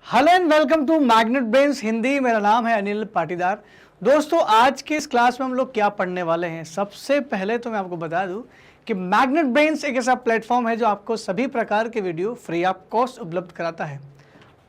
Hello and welcome to Magnet Brains Hindi. मेरा नाम है अनिल पाटीदार। दोस्तों, आज के इस क्लास में हम लोग क्या पढ़ने वाले हैं। सबसे पहले तो मैं आपको बता दूं कि मैग्नेट ब्रेन्स एक ऐसा प्लेटफॉर्म है जो आपको सभी प्रकार के वीडियो फ्री ऑफ कॉस्ट उपलब्ध कराता है।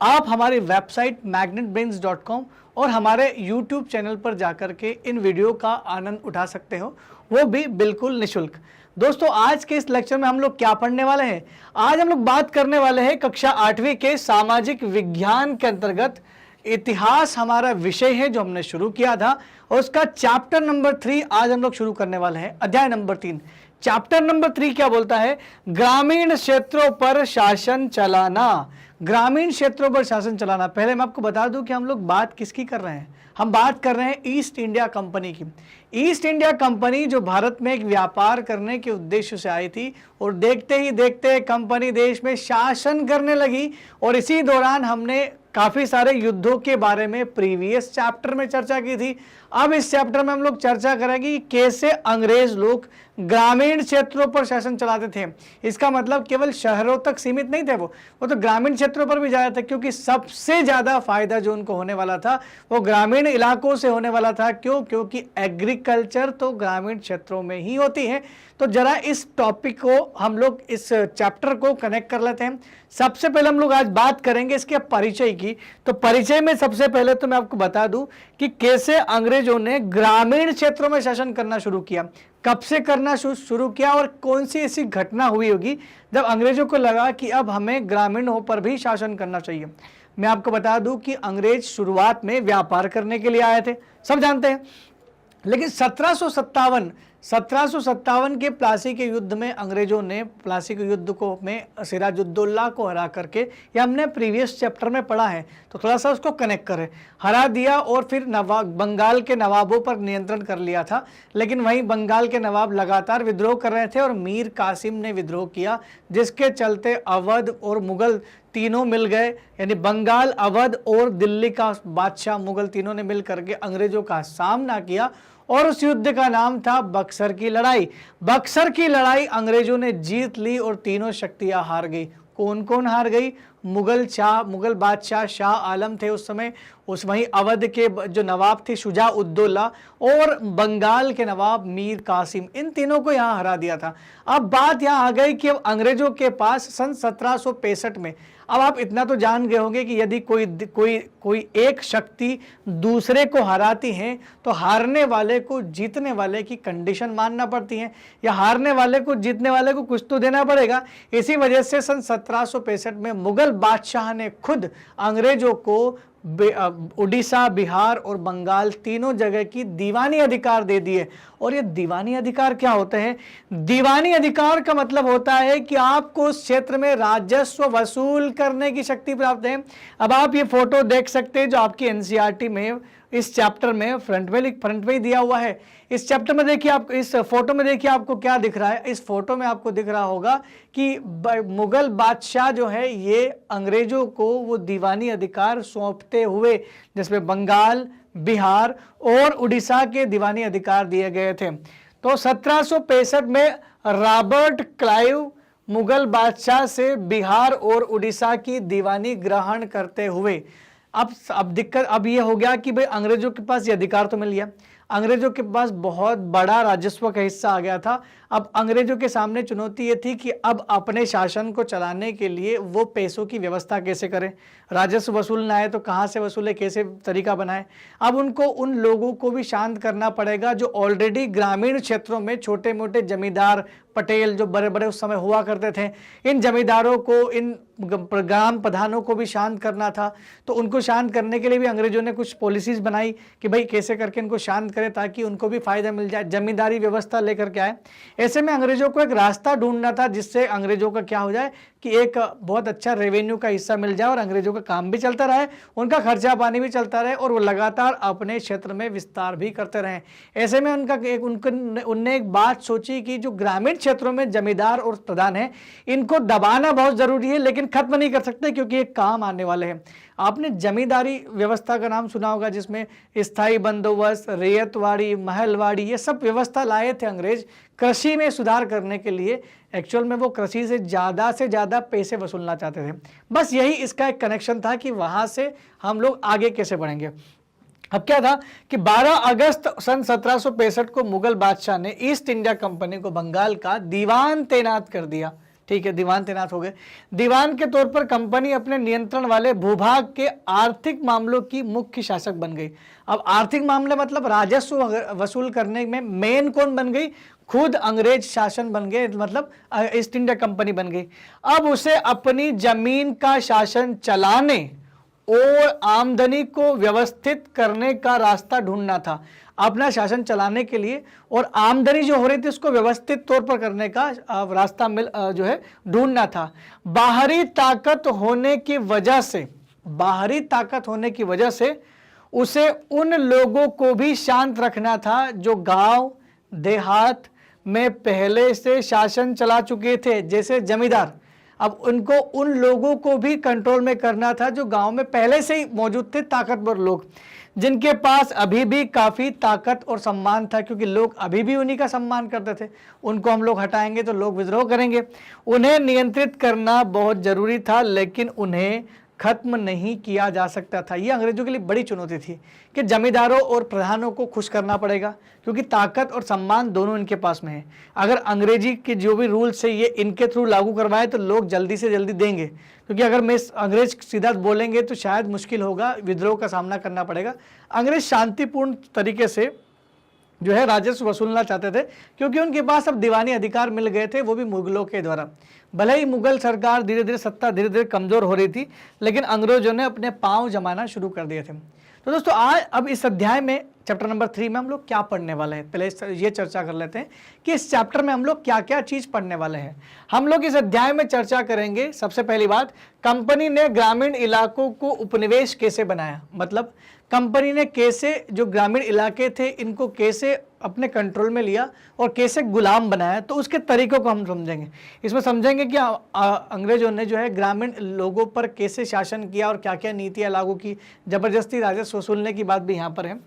आप हमारी वेबसाइट magnetbrains.com और हमारे यूट्यूब चैनल पर जाकर के इन वीडियो का आनंद उठा सकते हो, वो भी बिल्कुल निःशुल्क। दोस्तों, आज के इस लेक्चर में हम लोग क्या पढ़ने वाले हैं। आज हम लोग बात करने वाले हैं कक्षा 8वीं के सामाजिक विज्ञान के अंतर्गत इतिहास हमारा विषय है जो हमने शुरू किया था, और उसका चैप्टर नंबर 3 आज हम लोग शुरू करने वाले हैं। अध्याय नंबर 3। चैप्टर नंबर 3 क्या बोलता है? ग्रामीण क्षेत्रों पर शासन चलाना। ग्रामीण क्षेत्रों पर शासन चलाना। पहले मैं आपको बता दूं कि हम लोग बात किसकी कर रहे हैं। हम बात कर रहे हैं ईस्ट इंडिया कंपनी की। ईस्ट इंडिया कंपनी जो भारत में एक व्यापार करने के उद्देश्य से आई थी, और देखते ही देखते कंपनी देश में शासन करने लगी। और इसी दौरान हमने काफी सारे युद्धों के बारे में प्रीवियस चैप्टर में चर्चा की थी। अब इस चैप्टर में हम लोग चर्चा करेंगे कि कैसे अंग्रेज लोग ग्रामीण क्षेत्रों पर शासन चलाते थे। इसका मतलब केवल शहरों तक सीमित नहीं थे, वो तो ग्रामीण क्षेत्रों पर भी जा रहे थे, क्योंकि सबसे ज्यादा फायदा जो उनको होने वाला था वो ग्रामीण इलाकों से होने वाला था। क्यों? क्योंकि एग्रीकल्चर तो ग्रामीण क्षेत्रों में ही होती है। तो जरा इस टॉपिक को हम लोग इस चैप्टर को कनेक्ट कर लेते हैं। सबसे पहले हम लोग आज बात करेंगे इसके परिचय की। तो परिचय में सबसे पहले तो मैं आपको बता दूं कि कैसे अंग्रेजों ने ग्रामीण क्षेत्रों में शासन करना शुरू किया, कब से करना शुरू किया, और कौन सी ऐसी घटना हुई होगी जब अंग्रेजों को लगा कि अब हमें ग्रामीणों पर भी शासन करना चाहिए। मैं आपको बता दूं कि अंग्रेज शुरुआत में व्यापार करने के लिए आए थे, सब जानते हैं। लेकिन 1757 के प्लासी के युद्ध में अंग्रेजों ने प्लासी के युद्ध को में सिराजुद्दौला को हरा करके, ये हमने प्रीवियस चैप्टर में पढ़ा है, तो थोड़ा सा उसको कनेक्ट करें, हरा दिया और फिर बंगाल के नवाबों पर नियंत्रण कर लिया था। लेकिन वहीं बंगाल के नवाब लगातार विद्रोह कर रहे थे और मीर कासिम ने विद्रोह किया, जिसके चलते अवध और मुगल तीनों मिल गए, यानी बंगाल, अवध और दिल्ली का बादशाह मुगल तीनों ने मिल करके अंग्रेजों का सामना किया। और उस युद्ध का नाम था बक्सर की लड़ाई। बक्सर की लड़ाई अंग्रेजों ने जीत ली और तीनों शक्तियां हार गई। कौन कौन हार गई? मुगल बादशाह शाह आलम थे उस समय, उस वहीं अवध के जो नवाब थे शुजा-उद-दौला, और बंगाल के नवाब मीर कासिम, इन तीनों को यहाँ हरा दिया था। अब बात यहाँ आ गई कि अब अंग्रेजों के पास सन 1765 में, अब आप इतना तो जान गए होंगे कि यदि कोई एक शक्ति दूसरे को हराती है तो हारने वाले को जीतने वाले की कंडीशन मानना पड़ती है, या हारने वाले को जीतने वाले को कुछ तो देना पड़ेगा। इसी वजह से सन 1765 में मुगल बादशाह ने खुद अंग्रेजों को उड़ीसा, बिहार और बंगाल तीनों जगह की दीवानी अधिकार दे दिए। और ये दीवानी अधिकार क्या होते हैं? दीवानी अधिकार का मतलब होता है कि आपको उस क्षेत्र में राजस्व वसूल करने की शक्ति प्राप्त है। अब आप ये फोटो देख सकते हैं जो आपकी एनसीईआरटी में इस चैप्टर में फ्रंट में ही दिया हुआ है। इस चैप्टर में देखिए, आप इस फोटो में देखिए आपको क्या दिख रहा है। इस फोटो में आपको दिख रहा होगा कि मुगल बादशाह जो है ये अंग्रेजों को वो दीवानी अधिकार सौंपते हुए, जिसमें बंगाल, बिहार और उड़ीसा के दीवानी अधिकार दिए गए थे। तो 1765 में रॉबर्ट क्लाइव मुगल बादशाह से बिहार और उड़ीसा की दीवानी ग्रहण करते हुए, अब दिक्कत अब ये हो गया कि भाई अंग्रेजों के पास ये अधिकार तो मिल गया, अंग्रेजों के पास बहुत बड़ा राजस्व का हिस्सा आ गया था। अब अंग्रेजों के सामने चुनौती ये थी कि अब अपने शासन को चलाने के लिए वो पैसों की व्यवस्था कैसे करें। राजस्व वसूलना है तो कहाँ से वसूले, कैसे तरीका बनाए। अब उनको उन लोगों को भी शांत करना पड़ेगा जो ऑलरेडी ग्रामीण क्षेत्रों में छोटे मोटे जमींदार, पटेल जो बड़े बड़े उस समय हुआ करते थे, इन जमींदारों को, इन ग्राम प्रधानों को भी शांत करना था। तो उनको शांत करने के लिए भी अंग्रेजों ने कुछ पॉलिसीज बनाई कि भाई कैसे करके इनको शांत करें ताकि उनको भी फायदा मिल जाए, जमींदारी व्यवस्था लेकर के आए। ऐसे में अंग्रेजों को एक रास्ता ढूंढना था जिससे अंग्रेजों का क्या हो जाए कि एक बहुत अच्छा रेवेन्यू का हिस्सा मिल जाए और अंग्रेजों का काम भी चलता रहे, उनका खर्चा पानी भी चलता रहे, और वो लगातार अपने क्षेत्र में विस्तार भी करते रहे। ऐसे में उनने एक बात सोची कि जो ग्रामीण क्षेत्रों में जमींदार और प्रधान है, इनको दबाना बहुत जरूरी है, लेकिन खत्म नहीं कर सकते क्योंकि ये काम आने वाले हैं। आपने जमींदारी व्यवस्था का नाम सुना होगा, जिसमें स्थायी बंदोबस्त, रैयतवाड़ी, महलवाड़ी, ये सब व्यवस्था लाए थे अंग्रेज कृषि में सुधार करने के लिए एक्चुअल में वो कृषि से ज़्यादा पैसे वसूलना चाहते थे। बस यही इसका एक कनेक्शन था कि वहाँ से हम लोग आगे कैसे बढ़ेंगे। अब क्या था कि 12 अगस्त सन 1765 को मुगल बादशाह ने ईस्ट इंडिया कंपनी को बंगाल का दीवान तैनात कर दिया। ठीक है, दीवान तैनात हो गए। दीवान के तौर पर कंपनी अपने नियंत्रण वाले भूभाग के आर्थिक मामलों की मुख्य शासक बन गई। अब आर्थिक मामले मतलब राजस्व वसूल करने में मेन कौन बन गई? खुद अंग्रेज शासन बन गए, मतलब ईस्ट इंडिया कंपनी बन गई। अब उसे अपनी जमीन का शासन चलाने और आमदनी को व्यवस्थित करने का रास्ता ढूंढना था। अपना शासन चलाने के लिए और आमदनी जो हो रही थी उसको व्यवस्थित तौर पर करने का रास्ता ढूंढना था। बाहरी ताकत होने की वजह से उसे उन लोगों को भी शांत रखना था जो गांव देहात में पहले से शासन चला चुके थे, जैसे जमींदार। अब उनको उन लोगों को भी कंट्रोल में करना था जो गांव में पहले से ही मौजूद थे, ताकतवर लोग जिनके पास अभी भी काफ़ी ताकत और सम्मान था, क्योंकि लोग अभी भी उन्हीं का सम्मान करते थे। उनको हम लोग हटाएंगे तो लोग विद्रोह करेंगे। उन्हें नियंत्रित करना बहुत ज़रूरी था, लेकिन उन्हें खत्म नहीं किया जा सकता था। ये अंग्रेजों के लिए बड़ी चुनौती थी कि जमींदारों और प्रधानों को खुश करना पड़ेगा, क्योंकि ताकत और सम्मान दोनों इनके पास में है। अगर अंग्रेजी के जो भी रूल्स है ये इनके थ्रू लागू करवाए तो लोग जल्दी से जल्दी देंगे, क्योंकि अगर मैं अंग्रेज सीधा बोलेंगे तो शायद मुश्किल होगा, विद्रोह का सामना करना पड़ेगा। अंग्रेज शांतिपूर्ण तरीके से जो है राजस्व वसूलना चाहते थे, क्योंकि उनके पास अब दीवानी अधिकार मिल गए थे, वो भी मुगलों के द्वारा। भले ही मुगल सरकार सत्ता धीरे धीरे कमज़ोर हो रही थी, लेकिन अंग्रेजों ने अपने पांव जमाना शुरू कर दिए थे। तो दोस्तों आज अब इस अध्याय में चैप्टर नंबर 3 में हम लोग क्या पढ़ने वाले हैं, पहले ये चर्चा कर लेते हैं कि इस चैप्टर में हम लोग क्या क्या चीज़ पढ़ने वाले हैं। हम लोग इस अध्याय में चर्चा करेंगे, सबसे पहली बात, कंपनी ने ग्रामीण इलाकों को उपनिवेश कैसे बनाया। मतलब कंपनी ने कैसे जो ग्रामीण इलाके थे इनको कैसे अपने कंट्रोल में लिया और कैसे गुलाम बनाया, तो उसके तरीकों को हम समझेंगे। इसमें समझेंगे कि अंग्रेजों ने जो है ग्रामीण लोगों पर कैसे शासन किया और क्या क्या नीतियां लागू की। जबरदस्ती राजस्व वसूलने की बात भी यहाँ पर है।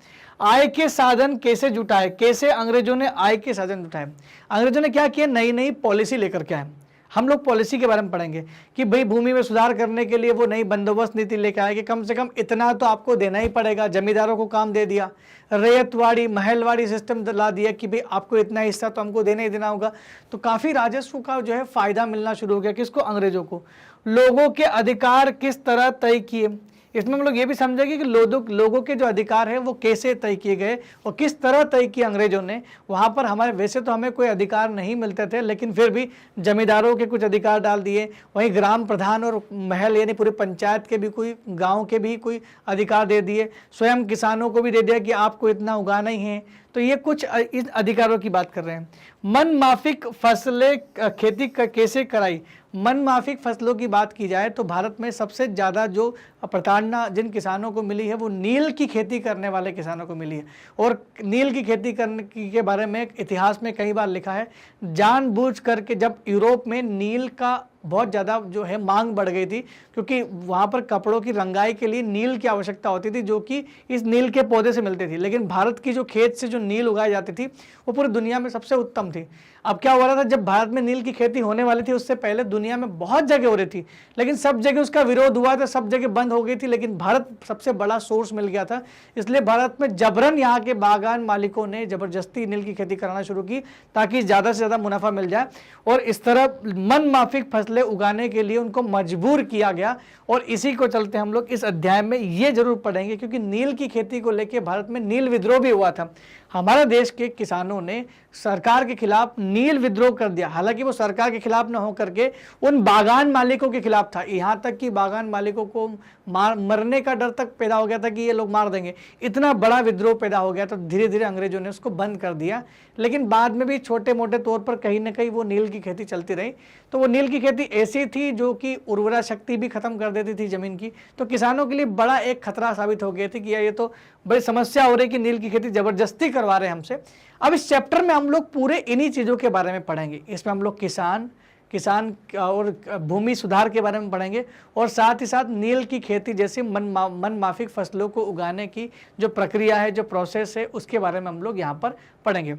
आय के साधन कैसे जुटाए, कैसे अंग्रेजों ने आय के साधन जुटाए। अंग्रेजों ने क्या किया, नई नई पॉलिसी लेकर के आए। हम लोग पॉलिसी के बारे में पढ़ेंगे कि भाई भूमि में सुधार करने के लिए वो नई बंदोबस्त नीति लेकर आए कि कम से कम इतना तो आपको देना ही पड़ेगा। जमींदारों को काम दे दिया, रैयतवाड़ी महलवाड़ी सिस्टम ला दिया कि भाई आपको इतना हिस्सा तो हमको देना ही देना होगा। तो काफ़ी राजस्व का जो है फायदा मिलना शुरू हो गया। किसको? अंग्रेजों को। लोगों के अधिकार किस तरह तय किए, इसमें हम लोग ये भी समझेंगे कि लोगों के जो अधिकार है वो कैसे तय किए गए और किस तरह तय किए अंग्रेजों ने। वहाँ पर हमारे वैसे तो हमें कोई अधिकार नहीं मिलते थे, लेकिन फिर भी जमींदारों के कुछ अधिकार डाल दिए। वहीं ग्राम प्रधान और महल यानी पूरी पंचायत के भी कोई, गांव के भी कोई अधिकार दे दिए। स्वयं किसानों को भी दे दिया कि आपको इतना उगाना ही है। तो ये कुछ इन अधिकारों की बात कर रहे हैं। मन माफिक फसलें खेती कैसे कराई। मन माफिक फसलों की बात की जाए तो भारत में सबसे ज़्यादा जो प्रताड़ना जिन किसानों को मिली है वो नील की खेती करने वाले किसानों को मिली है। और नील की खेती करने के बारे में इतिहास में कई बार लिखा है, जानबूझ करके जब यूरोप में नील का बहुत ज़्यादा जो है मांग बढ़ गई थी, क्योंकि वहाँ पर कपड़ों की रंगाई के लिए नील की आवश्यकता होती थी, जो कि इस नील के पौधे से मिलती थी। लेकिन भारत की जो खेत से जो नील उगाई जाती थी वो पूरी दुनिया में सबसे उत्तम थी। अब क्या हो रहा था, जब भारत में नील की खेती होने वाली थी उससे पहले दुनिया में बहुत जगह हो रही थी, लेकिन सब जगह उसका विरोध हुआ था, सब जगह बंद हो गई थी। लेकिन भारत सबसे बड़ा सोर्स मिल गया था, इसलिए भारत में जबरन यहाँ के बागान मालिकों ने जबरदस्ती नील की खेती कराना शुरू की ताकि ज़्यादा से ज़्यादा मुनाफा मिल जाए। और इस तरह मन माफिक फसलें उगाने के लिए उनको मजबूर किया गया। और इसी को चलते हम लोग इस अध्याय में ये जरूर पढ़ेंगे, क्योंकि नील की खेती को लेकर भारत में नील विद्रोह भी हुआ था। हमारे देश के किसानों ने सरकार के खिलाफ नील विद्रोह कर दिया। हालांकि वो सरकार के खिलाफ न होकर के उन बागान मालिकों के खिलाफ था। यहाँ तक कि बागान मालिकों को मरने का डर तक पैदा हो गया था कि ये लोग मार देंगे। इतना बड़ा विद्रोह पैदा हो गया, तो धीरे धीरे अंग्रेजों ने उसको बंद कर दिया। लेकिन बाद में भी छोटे मोटे तौर पर कहीं ना कहीं वो नील की खेती चलती रही। तो वो नील की खेती ऐसी थी जो कि उर्वरा शक्ति भी खत्म कर देती थी ज़मीन की। तो किसानों के लिए बड़ा एक खतरा साबित हो गया थी कि ये तो बड़ी समस्या हो रही कि नील की खेती ज़बरदस्ती करवा रहे हैं हमसे। अब इस चैप्टर में हम लोग पूरे इन्हीं चीज़ों के बारे में पढ़ेंगे। इसमें हम लोग किसान और भूमि सुधार के बारे में पढ़ेंगे, और साथ ही साथ नील की खेती जैसी मन माफिक फसलों को उगाने की जो प्रक्रिया है, जो प्रोसेस है, उसके बारे में हम लोग यहाँ पर पढ़ेंगे।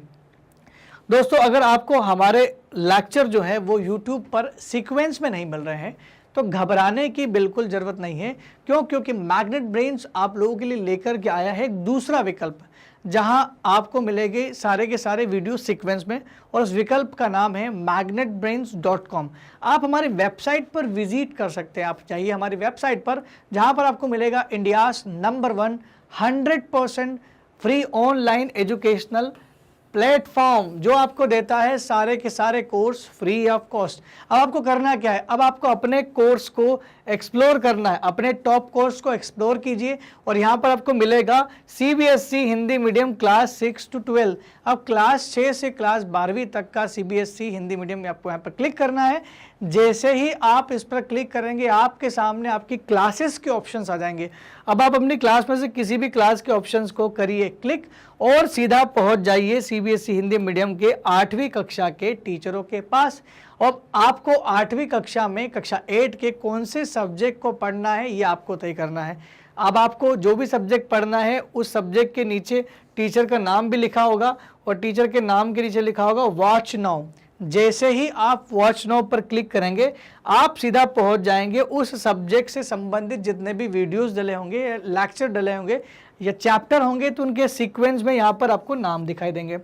दोस्तों अगर आपको हमारे लेक्चर जो है वो YouTube पर सीक्वेंस में नहीं मिल रहे हैं तो घबराने की बिल्कुल ज़रूरत नहीं है। क्यों? क्योंकि मैग्नेट ब्रेन्स आप लोगों के लिए लेकर के आया है एक दूसरा विकल्प, जहां आपको मिलेंगे सारे के सारे वीडियो सीक्वेंस में, और उस विकल्प का नाम है magnetbrains.com। आप हमारी वेबसाइट पर विजिट कर सकते हैं। आप जाइए हमारी वेबसाइट पर, जहां पर आपको मिलेगा India's number 1 100% free online educational platform, जो आपको देता है सारे के सारे कोर्स फ्री ऑफ कॉस्ट। अब आपको करना क्या है? अब आपको अपने कोर्स को एक्सप्लोर करना है, अपने टॉप कोर्स को एक्सप्लोर कीजिए। और यहाँ पर आपको मिलेगा CBSE Hindi medium class 6 to 12। अब क्लास 6 से क्लास 12वीं तक का CBSE हिंदी मीडियम में आपको यहाँ पर क्लिक करना है। जैसे ही आप इस पर क्लिक करेंगे आपके सामने आपकी क्लासेस के ऑप्शंस आ जाएंगे। अब आप अपनी क्लास में से किसी भी क्लास के ऑप्शंस को करिए क्लिक और सीधा पहुंच जाइए CBSE हिंदी मीडियम के 8वीं कक्षा के टीचरों के पास। और आपको 8वीं कक्षा में कक्षा 8 के कौन से सब्जेक्ट को पढ़ना है ये आपको तय करना है। अब आपको जो भी सब्जेक्ट पढ़ना है उस सब्जेक्ट के नीचे टीचर का नाम भी लिखा होगा और टीचर के नाम के नीचे लिखा होगा वॉच नाउ। जैसे ही आप वॉच नाउ पर क्लिक करेंगे आप सीधा पहुंच जाएंगे उस सब्जेक्ट से संबंधित जितने भी वीडियोस डले होंगे, लेक्चर डले होंगे या चैप्टर होंगे, तो उनके सीक्वेंस में यहाँ पर आपको नाम दिखाई देंगे।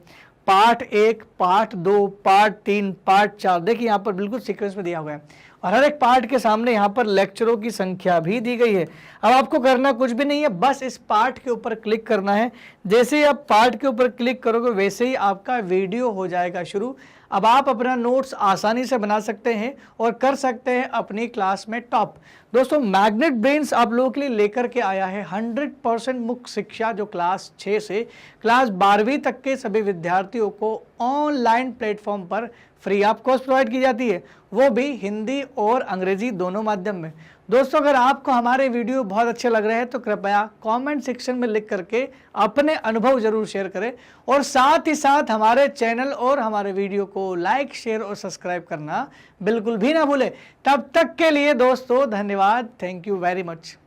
पार्ट 1, पार्ट 2, पार्ट 3, पार्ट 4, देखिए यहाँ पर बिल्कुल सीक्वेंस में दिया हुआ है। और हर एक पार्ट के सामने यहाँ पर लेक्चरों की संख्या भी दी गई है। अब आपको करना कुछ भी नहीं है, बस इस पार्ट के ऊपर क्लिक करना है। जैसे ही आप पार्ट के ऊपर क्लिक करोगे वैसे ही आपका वीडियो हो जाएगा शुरू। अब आप अपना नोट्स आसानी से बना सकते हैं और कर सकते हैं अपनी क्लास में टॉप। दोस्तों मैग्नेट ब्रेन्स आप लोगों के लिए लेकर के आया है 100% मुक्त शिक्षा, जो क्लास 6 से क्लास 12वीं तक के सभी विद्यार्थियों को ऑनलाइन प्लेटफॉर्म पर फ्री ऑफ कॉस्ट प्रोवाइड की जाती है, वो भी हिंदी और अंग्रेजी दोनों माध्यम में। दोस्तों अगर आपको हमारे वीडियो बहुत अच्छे लग रहे हैं तो कृपया कमेंट सेक्शन में लिख करके अपने अनुभव जरूर शेयर करें, और साथ ही साथ हमारे चैनल और हमारे वीडियो को लाइक, शेयर और सब्सक्राइब करना बिल्कुल भी ना भूलें। तब तक के लिए दोस्तों धन्यवाद। Thank you very much.